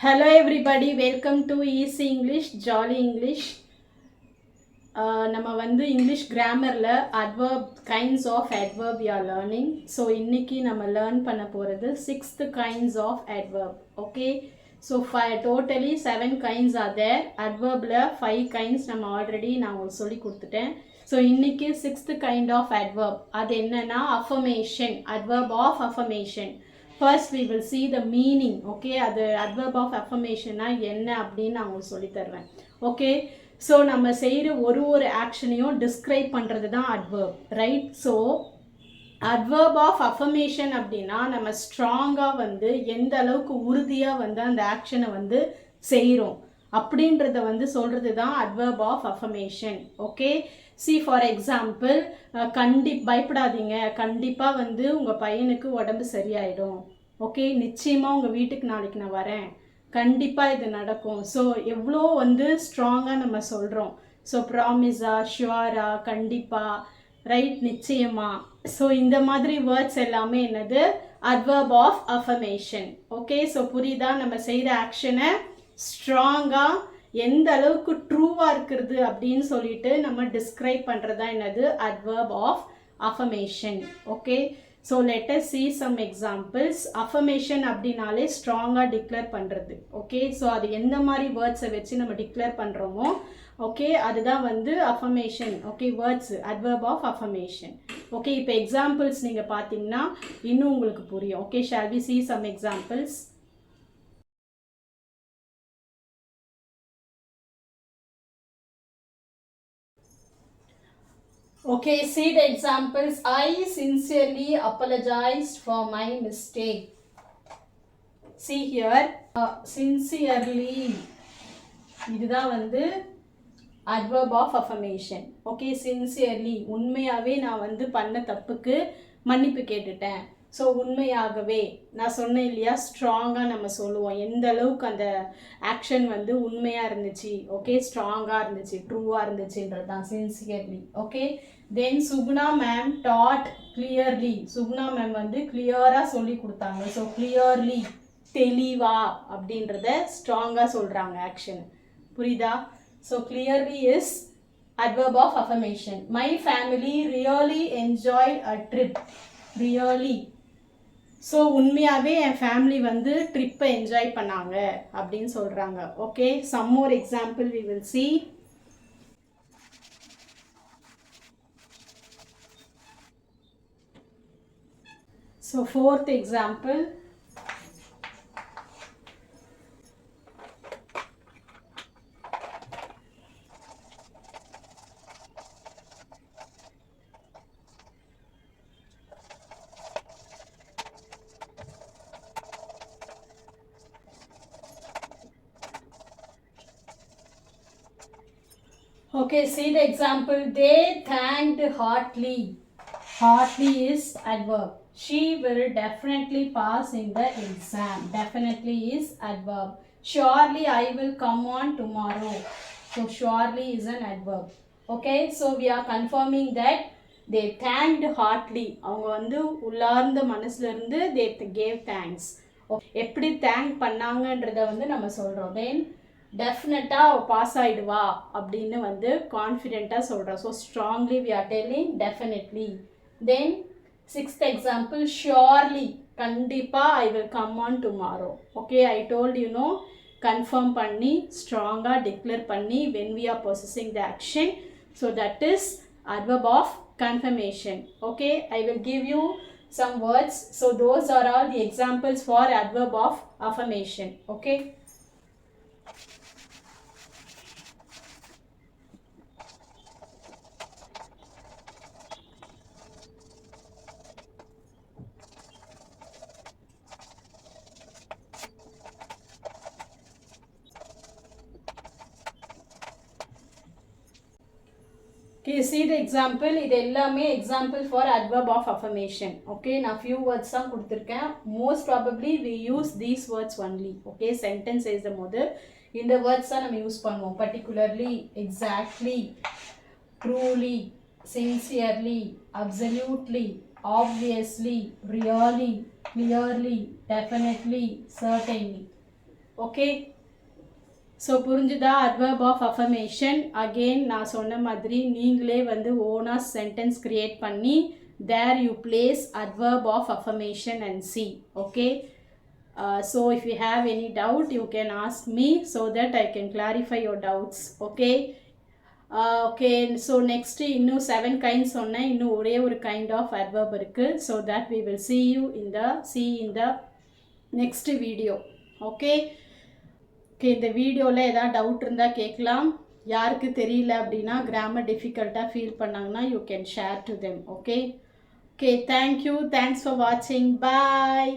Hello everybody, welcome to Easy English, Jolly English. நம்ம வந்து English கிராமரில் adverb kinds of adverb we are learning. So இன்னைக்கு நம்ம learn பண்ண போகிறது 6th kinds of adverb. Okay, so totally 7 kinds are there. adverbல 5 kinds நம்ம already நான் உங்களுக்கு சொல்லி கொடுத்துட்டேன். ஸோ இன்னைக்கு 6th kind of adverb அது என்னன்னா affirmation, adverb of affirmation. First we will see the meaning. Okay, அது adverb of affirmation என்ன அப்படின்னு நான் உங்களுக்கு சொல்லி தருவேன். ஓகே, ஸோ நம்ம செய்கிற ஒரு ஆக்ஷனையும் டிஸ்கிரைப் பண்ணுறது தான் adverb, right? So adverb of affirmation அப்படின்னா நம்ம ஸ்ட்ராங்காக வந்து எந்த அளவுக்கு உறுதியாக வந்து அந்த ஆக்ஷனை வந்து செய்கிறோம் அப்படின்றத வந்து சொல்கிறது தான் adverb of affirmation. Okay, see for example, பயப்படாதீங்க, கண்டிப்பாக வந்து உங்கள் பையனுக்கு உடம்பு சரியாயிடும். ஓகே, நிச்சயமாக உங்கள் வீட்டுக்கு நாளைக்கு நான் வரேன், கண்டிப்பாக இது நடக்கும். ஸோ எவ்வளோ வந்து ஸ்ட்ராங்காக நம்ம சொல்கிறோம். ஸோ ப்ராமிஸா, ஷுவரா, கண்டிப்பாக, ரைட், நிச்சயமா. ஸோ இந்த மாதிரி வேர்ட்ஸ் எல்லாமே என்னது? adverb of affirmation. Okay, so புரியுதா? நம்ம செய்கிற ஆக்ஷனை ஸ்ட்ராங்காக எந்த அளவுக்கு ட்ரூவாக இருக்கிறது அப்படின்னு சொல்லிட்டு நம்ம டிஸ்கிரைப் பண்ணுறது தான் என்னது? adverb of affirmation. Okay, so let us see some examples. affirmation அப்படின்னாலே ஸ்ட்ராங்காக டிக்ளேர் பண்ணுறது. ஓகே, ஸோ அது எந்த மாதிரி வேர்ட்ஸை வச்சு நம்ம டிக்ளேர் பண்ணுறோமோ, ஓகே, அதுதான் வந்து affirmation. Okay, words adverb of affirmation. Okay, இப்போ எக்ஸாம்பிள்ஸ் நீங்கள் பார்த்தீங்கன்னா இன்னும் உங்களுக்கு புரியும். Okay, shall we see some examples? Okay, see the examples. I sincerely apologized for my mistake. See here, sincerely, இதுதான் வந்து adverb of affirmation. Okay, sincerely, உண்மையாகவே நான் வந்து பண்ண தப்புக்கு மன்னிப்பு கேட்டுட்டேன். ஸோ உண்மையாகவே, நான் சொன்னேன் இல்லையா, ஸ்ட்ராங்காக நம்ம சொல்லுவோம் எந்த அளவுக்கு அந்த ஆக்ஷன் வந்து உண்மையாக இருந்துச்சு. ஓகே, ஸ்ட்ராங்காக இருந்துச்சு, ட்ரூவாக இருந்துச்சுன்றது தான் sincerely. Okay, then Suguna ma'am that clearly. Suguna ma'am வந்து கிளியராக சொல்லி கொடுத்தாங்க. ஸோ கிளியர்லி, தெளிவா அப்படின்றத ஸ்ட்ராங்காக சொல்கிறாங்க ஆக்ஷன். புரியுதா? So clearly is adverb of affirmation. My family really enjoyed a trip. Really, so உண்மையாகவே என் ஃபேமிலி வந்து ட்ரிப்பை என்ஜாய் பண்ணாங்க அப்படின்னு சொல்கிறாங்க. Okay, some more example we will see. So fourth example, okay, see the example. They thanked heartily. Heartily is adverb. She will definitely pass in the exam. Definitely is adverb. Surely I will come on tomorrow. So surely is an adverb. Okay, so we are confirming that they thanked heartily. அவங்க வந்து உள்ளார்ந்த மனசுல இருந்து they gave thanks. எப்படி thank பண்ணாங்கன்றத வந்து நம்ம சொல்றோம். தென் டெஃபினட்டாக பாஸ் ஆகிடுவா அப்படின்னு வந்து கான்ஃபிடென்ட்டாக சொல்கிறோம். So strongly we are telling definitely. Then sixth example, surely, கண்டிப்பாக I will come on tomorrow. Okay, I told you no, confirm பண்ணி ஸ்ட்ராங்காக டிக்ளேர் பண்ணி when we are possessing the action. So that is adverb of confirmation. Okay, I will give you some words. So those are all the examples for adverb of affirmation. Okay. Okay, see the example. இது எல்லாமே example for adverb of affirmation. Okay, நான் few words தான் கொடுத்திருக்கேன். Most probably we use these words only. Okay, sentence எழுதும் போது இந்த words தான் நம்ம யூஸ் பண்ணுவோம். Particularly, exactly, truly, sincerely, absolutely, obviously, really, clearly, definitely, certainly. Okay so புரிஞ்சுதா adverb of affirmation again நான் சொன்ன மாதிரி நீங்களே வந்து ஓனாக சென்டென்ஸ் க்ரியேட் பண்ணி there you place adverb of affirmation and see okay so if you have any doubt you can ask me so that I can clarify your doubts okay okay so next இன்னும் 7 kinds சொன்னேன் இன்னும் ஒரே ஒரு kind of adverb இருக்கு so that we will see in the next video okay okay இந்த வீடியோவில் ஏதாவது doubt இருந்தால் கேட்கலாம் யாருக்கு தெரியல அப்படின்னா கிராமர் டிஃபிகல்ட்டாக ஃபீல் பண்ணாங்கன்னா you can share to them okay okay thank you thanks for வாட்சிங் பாய்